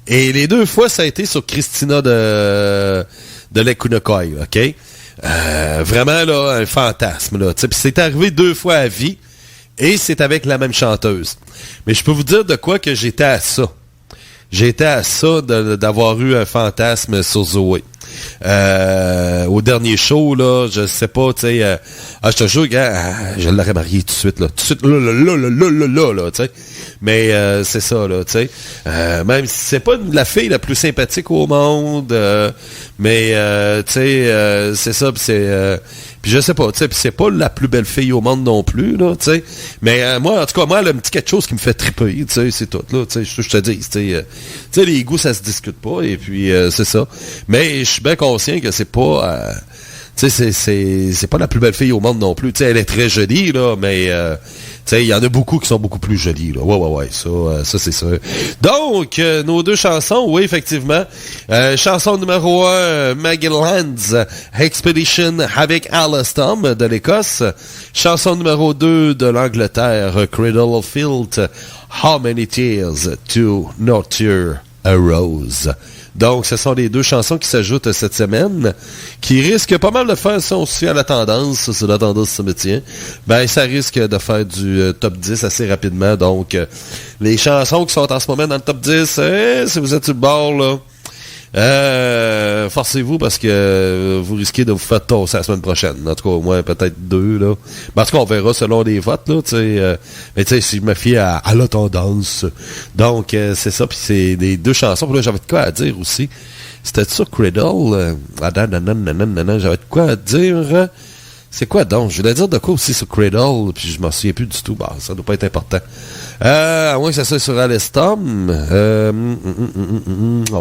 Et les 2 fois, ça a été sur Christina de Lekunokoi, OK? Vraiment, là, un fantasme. Là. Puis c'est arrivé 2 fois à vie. Et c'est avec la même chanteuse. Mais je peux vous dire de quoi que j'étais à ça. J'étais à ça d'avoir eu un fantasme sur Zoé. Au dernier show, là, je sais pas, tu sais, je te jure, gars, je l'aurais marié tout de suite, là. Tout de suite, là, tu sais. Mais c'est ça, là, tu sais. Même si c'est pas la fille la plus sympathique au monde, mais, tu sais, c'est ça, pis c'est... puis je sais pas, tu sais, puis c'est pas la plus belle fille au monde non plus, là, tu sais. Mais moi, en tout cas, moi, elle a un petit quelque chose qui me fait triper, tu sais, c'est tout, là, tu sais, je te dis, tu sais, les goûts, ça se discute pas, et puis c'est ça. Mais je suis bien conscient que c'est pas... tu sais, c'est pas la plus belle fille au monde non plus. Tu sais, elle est très jolie, là, mais... tu sais, il y en a beaucoup qui sont beaucoup plus jolies, là. Ouais, ça c'est sûr. Donc, nos 2 chansons, oui, effectivement. Chanson numéro 1, Magellan's Expedition avec Alastom de l'Écosse. Chanson numéro 2 de l'Angleterre, Cradle of Filth, How Many Tears to Nurture a Rose. Donc, ce sont les 2 chansons qui s'ajoutent cette semaine, qui risquent pas mal de faire, si on se fie à la tendance, ça, c'est la tendance ça me tient, ben ça risque de faire du top 10 assez rapidement. Donc, les chansons qui sont en ce moment dans le top 10, si vous êtes sur le bord, là, forcez-vous parce que vous risquez de vous faire tosser la semaine prochaine. En tout cas, au moins peut-être 2, là. Mais en tout cas, on verra selon les votes, là, tu sais. Mais tu sais, si je me fie à la tendance. Donc, c'est ça, puis c'est les 2 chansons. Puis là, j'avais de quoi à dire aussi. C'était ça, Cradle? J'avais de quoi à dire. C'est quoi donc? Je voulais dire de quoi aussi sur Cradle, puis je m'en souviens plus du tout. Bah, ça doit pas être important. À moins que ça soit sur Alestom. Non,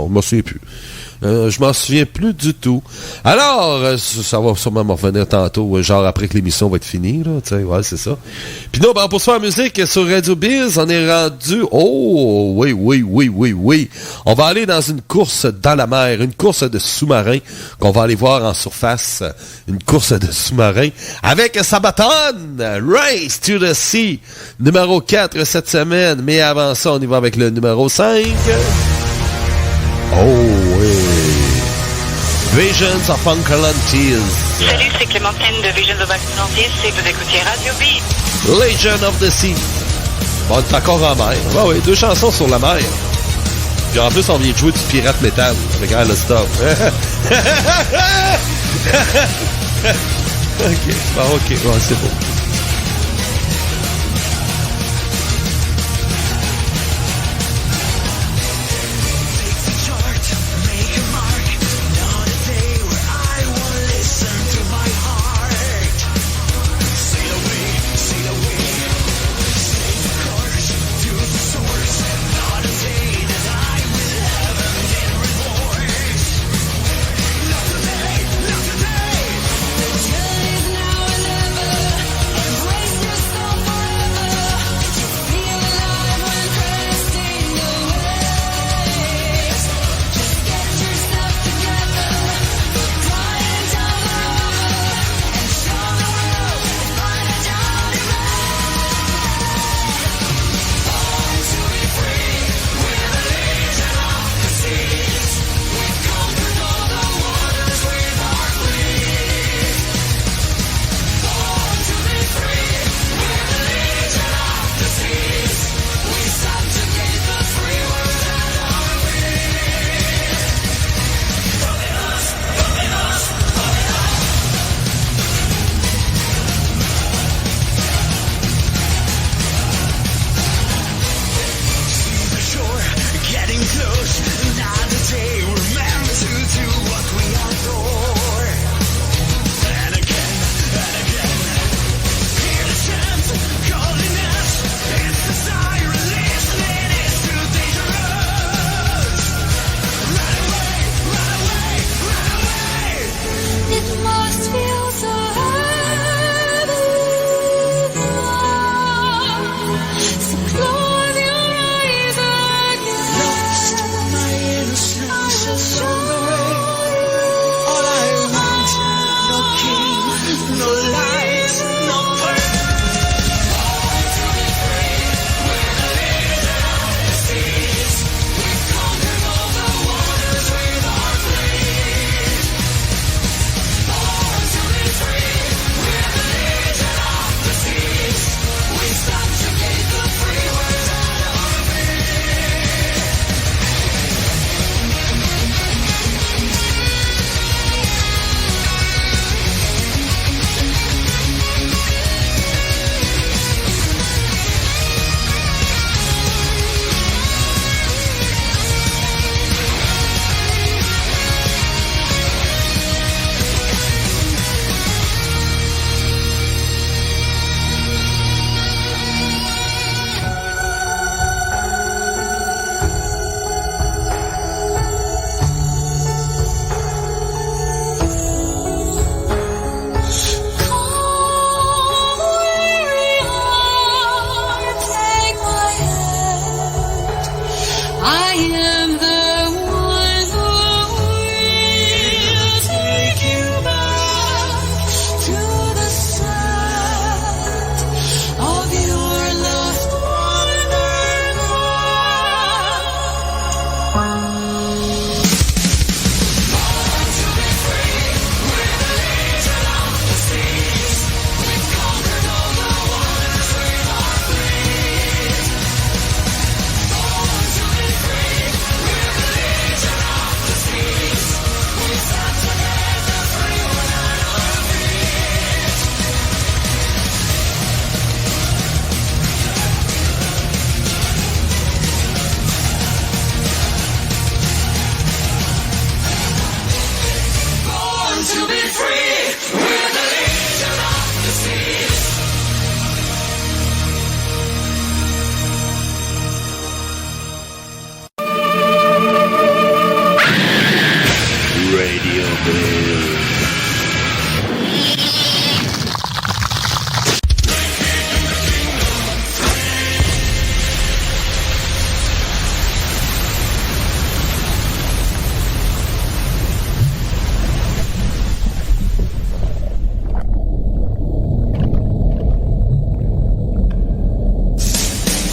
je m'en souviens plus. Je m'en souviens plus du tout. Alors, ça va sûrement me revenir tantôt, genre après que l'émission va être finie, là, tu sais, ouais, c'est ça. Puis non, ben, pour se faire musique sur Radio Biz, on est rendu, oh, oui. On va aller dans une course dans la mer, une course de sous-marin, qu'on va aller voir en surface, une course de sous-marin, avec Sabaton, Race to the Sea, numéro 4 cette semaine, mais avant ça, on y va avec le numéro 5. Oh oui. Visions of Atlantis. Salut, c'est Clémentine de Visions of Atlantis et vous écoutez Radio B. Legend of the Sea. Bon, on est encore en mer. Ah oui, 2 chansons sur la mer. Puis en plus, on vient de jouer du pirate metal avec Alestom. Ok, bon, c'est beau. I am the one who will take you back to the side of your lost wonderland. Born to be free, we're the legion of the seas. We've conquered all the wonders with our fleet. Born to be free, we're the legion of the seas. We stand together, free one at our feet. Born to be free, we're the legion of the seas. Radio Bill.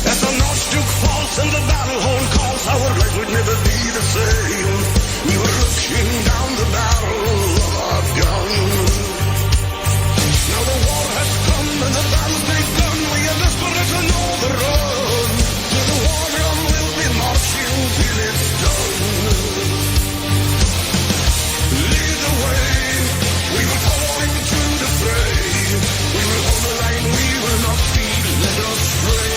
As the North falls and the battle horn calls, our life would never be the same. We were looking down the barrel of our gun. Now the war has come and the battle's begun. We are desperate to know the road. To the war drum we'll be marching till it's done. Lead the way, we will follow into the fray. We will hold the line, we will not be led astray.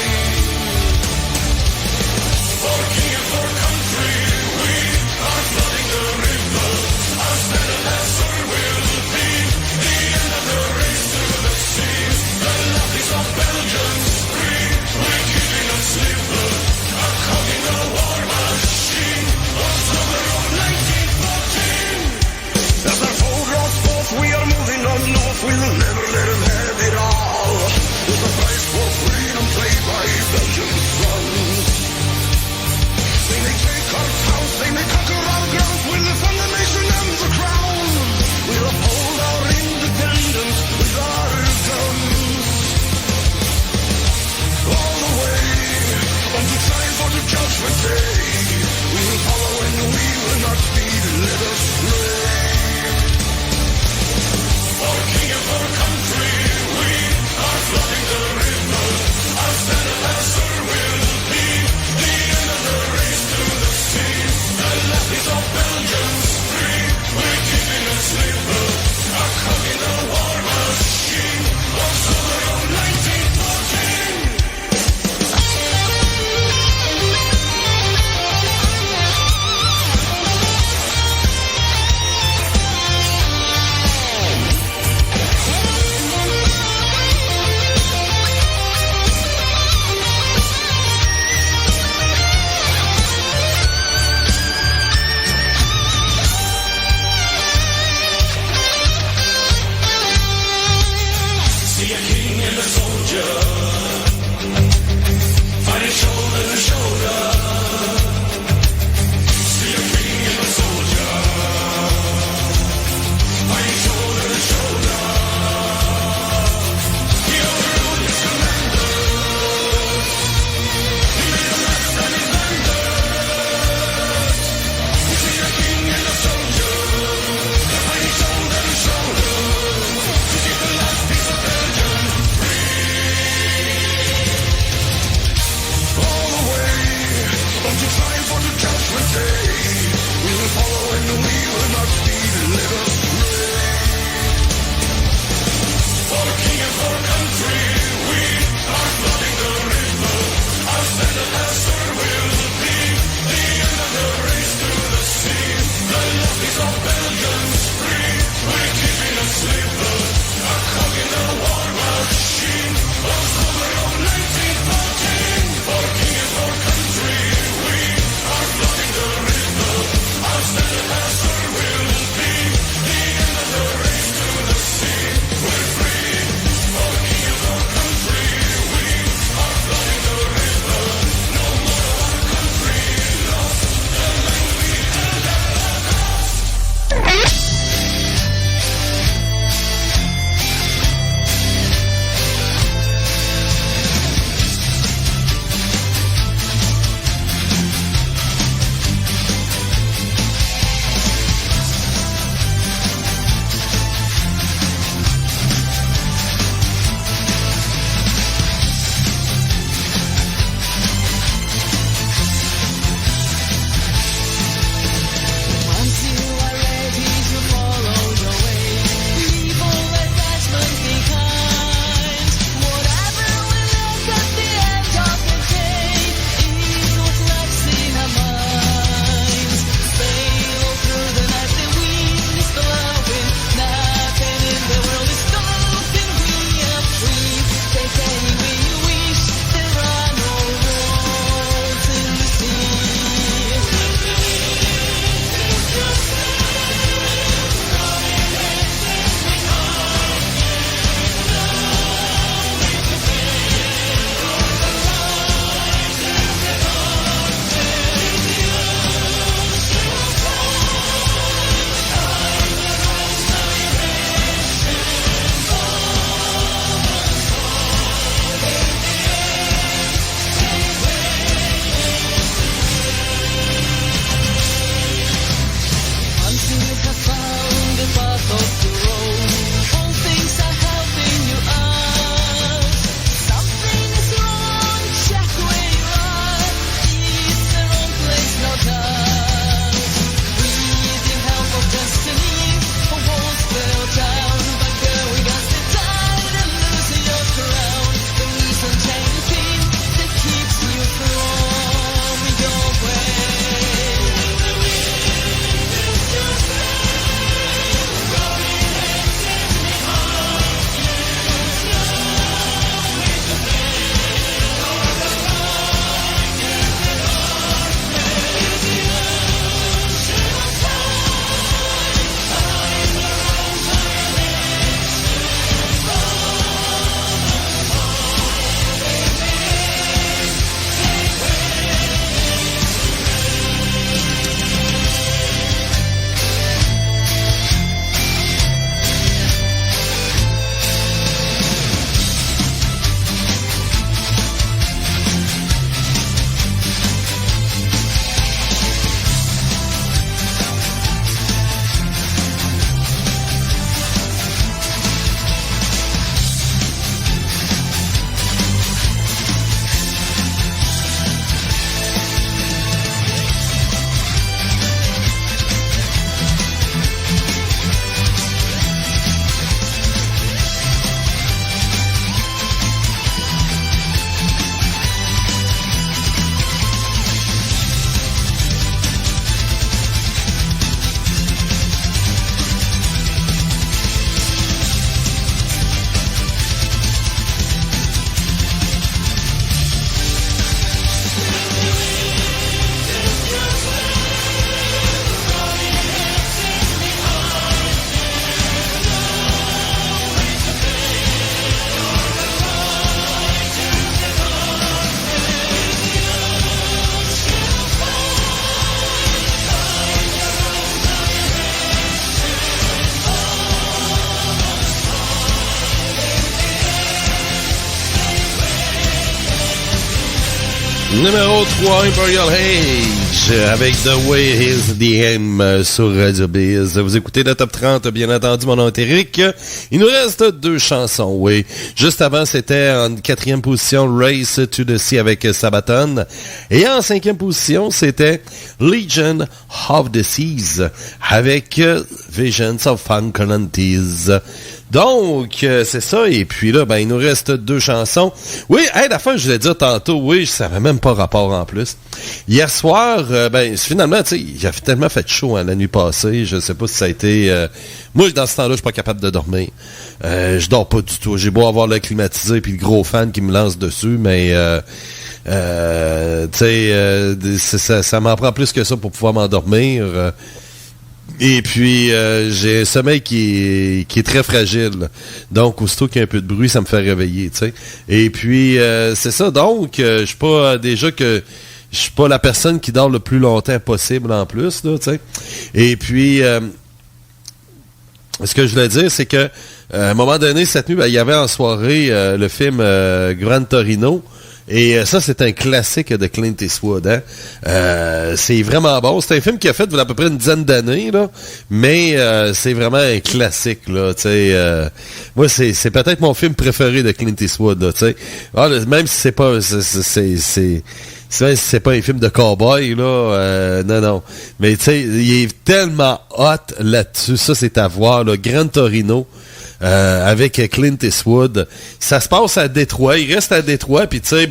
For king and for country, we are flooding the river. Our stand Numéro 3, Imperial Age, avec The Way Is The Aim sur Radio Biz. Vous écoutez le Top 30, bien entendu, mon nom est Eric. Il nous reste 2 chansons, oui. Juste avant, c'était en 4e position, Race to the Sea avec Sabaton. Et en 5e position, c'était Legion of the Seas avec Visions of Funkanantes. Donc, c'est ça. Et puis là, il nous reste 2 chansons. Oui, la fin, je voulais dire tantôt, oui, ça n'avait même pas rapport en plus. Hier soir, finalement, tu sais, il a tellement fait chaud la nuit passée. Je sais pas si ça a été... moi, dans ce temps-là, je suis pas capable de dormir. Je dors pas du tout. J'ai beau avoir le climatisé puis le gros fan qui me lance dessus, mais... tu sais, ça m'en prend plus que ça pour pouvoir m'endormir. Et puis, j'ai un sommeil qui est très fragile. Donc, aussitôt qu'il y a un peu de bruit, ça me fait réveiller, tu sais. Et puis, c'est ça. Donc, je suis pas je suis pas la personne qui dort le plus longtemps possible en plus, là, tu sais. Et puis, ce que je voulais dire, c'est que à un moment donné, cette nuit, il y avait en soirée le film Gran Torino. Et ça, c'est un classique de Clint Eastwood. Hein? C'est vraiment bon. C'est un film qui a fait il y a à peu près une dizaine d'années, là, mais c'est vraiment un classique. Là, moi, c'est peut-être mon film préféré de Clint Eastwood. Là, même si c'est pas... c'est pas un film de cowboy, là. Non. Mais tu sais, il est tellement hot là-dessus. Ça, c'est à voir. Là. Gran Torino. Avec Clint Eastwood. Ça se passe à Détroit. Il reste à Détroit, puis tu sais,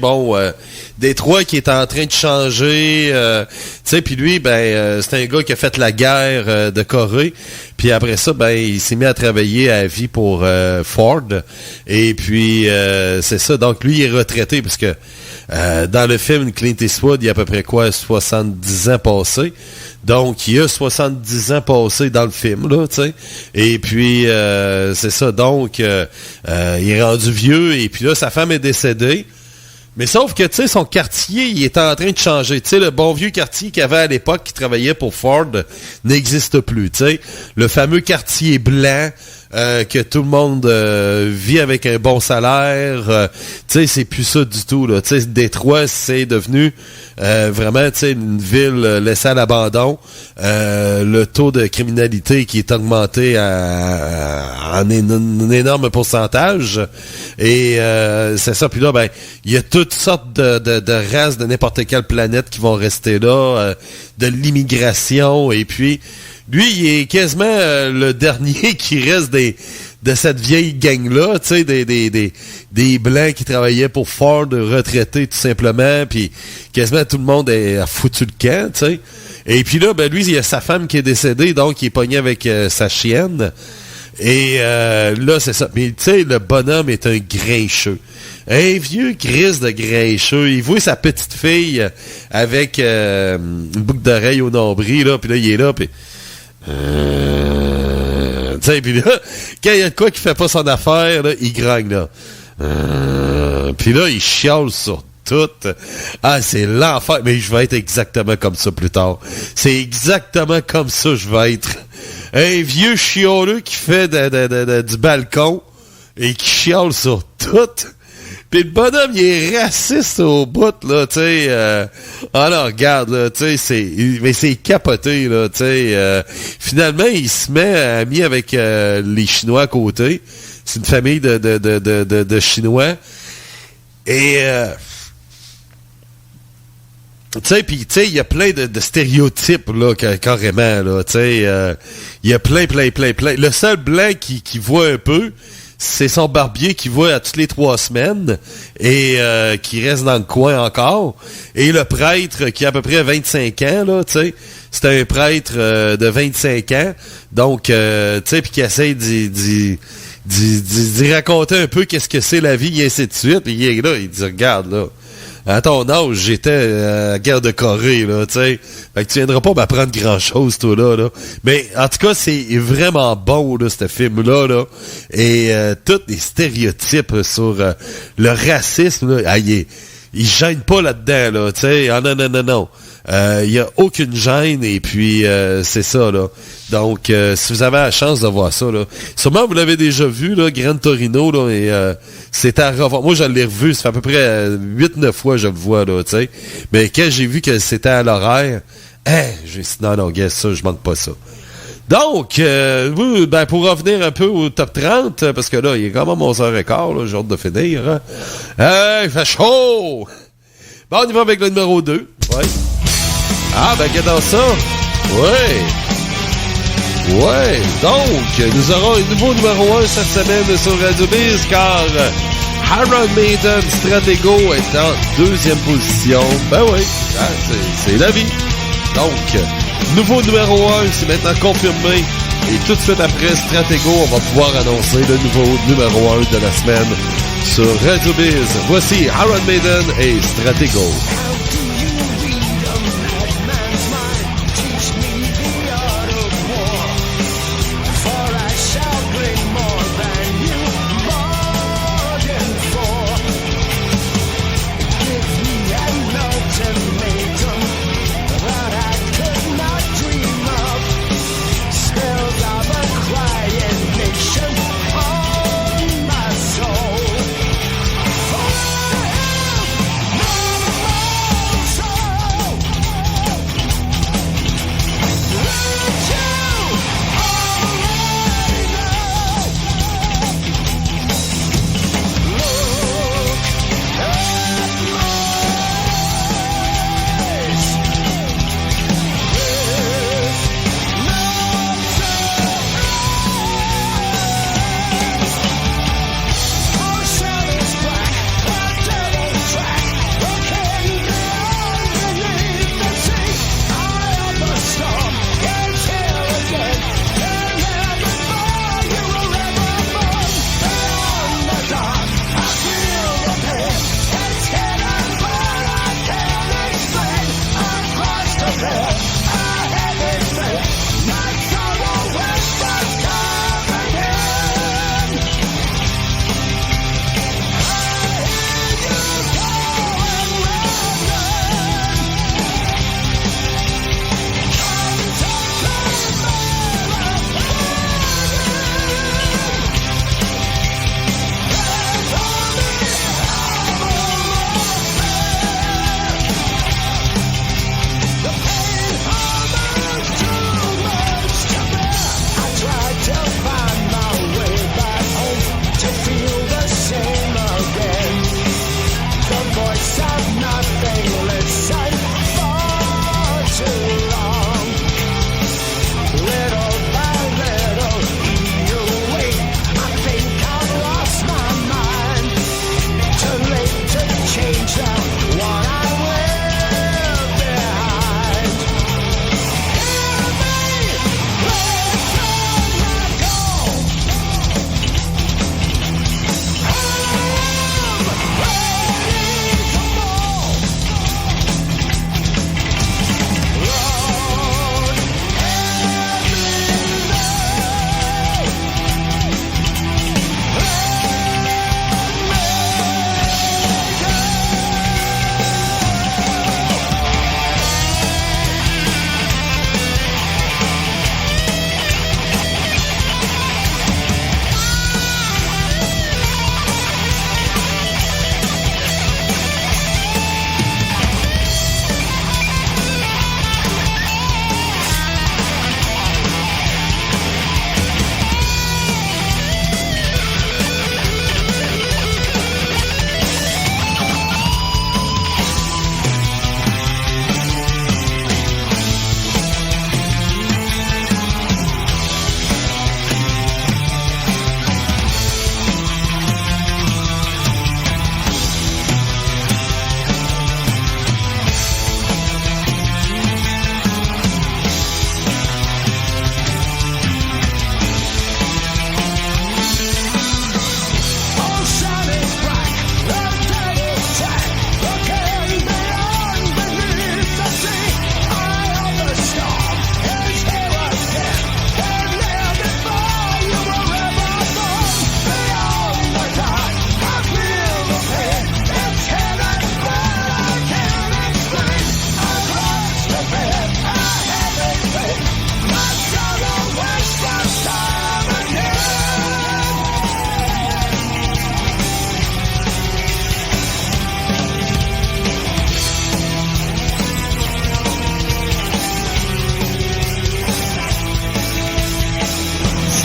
Détroit qui est en train de changer. Tu sais, puis lui, c'est un gars qui a fait la guerre de Corée. Puis après ça, il s'est mis à travailler à vie pour Ford. Et puis, c'est ça. Donc, lui, il est retraité, parce que dans le film Clint Eastwood, il y a à peu près 70 ans passés. Donc, il y a 70 ans passés dans le film, là, tu sais. Et puis, c'est ça. Donc, il est rendu vieux. Et puis là, sa femme est décédée. Mais sauf que, tu sais, son quartier, il est en train de changer. Tu sais, le bon vieux quartier qu'il y avait à l'époque, qui travaillait pour Ford, n'existe plus, tu sais. Le fameux quartier blanc, que tout le monde vit avec un bon salaire. Tu sais, c'est plus ça du tout, là. Tu sais, Détroit, c'est devenu vraiment, tu sais, une ville laissée à l'abandon. Le taux de criminalité qui est augmenté en un énorme pourcentage. Et c'est ça. Puis là, il y a toutes sortes de races de n'importe quelle planète qui vont rester là, de l'immigration. Et puis, lui, il est quasiment le dernier qui reste de cette vieille gang-là, tu sais, des Blancs qui travaillaient pour Ford, retraités tout simplement, puis quasiment tout le monde a foutu le camp, tu sais. Et puis là, lui, il y a sa femme qui est décédée, donc il est pogné avec sa chienne. Et là, c'est ça. Mais tu sais, le bonhomme est un grincheux. Un vieux gris de grincheux. Il voit sa petite fille avec une boucle d'oreille au nombril, là, puis là, il est là, puis... tu sais, puis là, quand il y a de quoi qui fait pas son affaire, là, il grogne, là. Puis là, il chiale sur tout. Ah, c'est l'enfer. Mais je vais être exactement comme ça plus tard. C'est exactement comme ça je vais être. Un vieux chioleux qui fait du balcon et qui chiale sur tout. Puis le bonhomme, il est raciste au bout, là, tu sais. Ah non, regarde, là, tu sais, mais c'est capoté, là, tu sais. Finalement, il se met ami avec les Chinois à côté. C'est une famille de Chinois. Et... tu sais, puis tu sais, il y a plein de stéréotypes, là, carrément, là, tu sais. Il y a plein. Le seul blanc qui voit un peu... c'est son barbier qui voit à toutes les 3 semaines et qui reste dans le coin encore. Et le prêtre qui a à peu près 25 ans, là, tu sais, c'est un prêtre de 25 ans. Donc, tu sais, puis qui essaie d'y raconter un peu qu'est-ce que c'est la vie, et ainsi de suite. Et il est là, il dit, regarde, là, à ton âge, j'étais à la guerre de Corée, là, tu sais. Fait que tu viendras pas m'apprendre grand-chose, toi, là. Mais, en tout cas, c'est vraiment bon, là, ce film-là, là. Et tous les stéréotypes sur le racisme, là, il gêne pas là-dedans, là, tu sais. Ah, non. Il y a aucune gêne et puis c'est ça là. Donc si vous avez la chance de voir ça là, sûrement vous l'avez déjà vu là, Gran Torino là et c'est à revoir. Moi je l'ai revu, ça fait à peu près 8-9 fois que je le vois là, tu sais. Mais quand j'ai vu que c'était à l'horaire, j'ai dit non, guess ça, je manque pas ça. Donc, ben, pour revenir un peu au top 30, parce que là, il est quand même 11h15, là, j'ai hâte de finir. Hein. Il fait chaud! Bon, on y va avec le numéro 2. Ouais. Ah, ben, regardons ça. Ouais. Ouais. Donc, nous aurons un nouveau numéro 1 cette semaine sur Radio Biz, car Iron Maiden Stratego est en 2e position. Ben oui, c'est la vie. Donc, nouveau numéro 1, c'est maintenant confirmé. Et tout de suite après Stratego, on va pouvoir annoncer le nouveau numéro 1 de la semaine sur Radio Biz. Voici Iron Maiden et Stratego.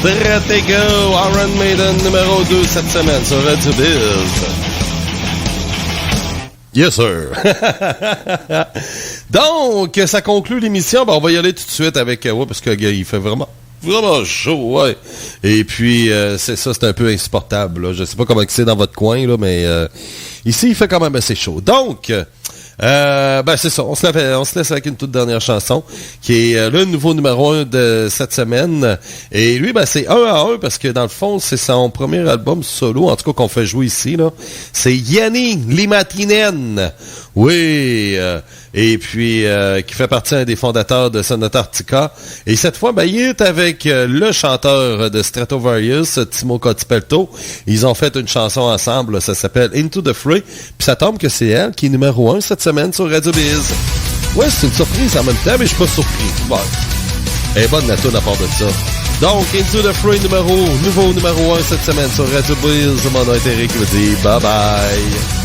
Stratego, Iron Maiden numéro 2 cette semaine sur Radio Biz. Yes, sir. Donc, ça conclut l'émission. Ben, on va y aller tout de suite avec... ouais, parce qu'il fait vraiment chaud, ouais. Et puis, c'est ça, c'est un peu insupportable. Là. Je sais pas comment c'est dans votre coin, là, mais ici, il fait quand même assez chaud. Donc... ben c'est ça, on se laisse avec une toute dernière chanson qui est le nouveau numéro 1 de cette semaine, et lui ben c'est 1 à 1 parce que dans le fond c'est son premier album solo, en tout cas qu'on fait jouer ici là. C'est Yanni Limatinen, oui, et puis qui fait partie un des fondateurs de Sonata Arctica, et cette fois ben il est avec le chanteur de Stratovarius, Timo Cotipelto. Ils ont fait une chanson ensemble, ça s'appelle Into the Fray, puis ça tombe que c'est elle qui est numéro 1 cette semaine sur Radio Biz. Ouais, c'est une surprise en même temps, mais je suis pas surpris. Bon. Elle est bonne la toune à part de ça. Donc, Into the Fray nouveau numéro 1 cette semaine sur Radio Biz. Mon nom est Eric, qui vous dit bye bye.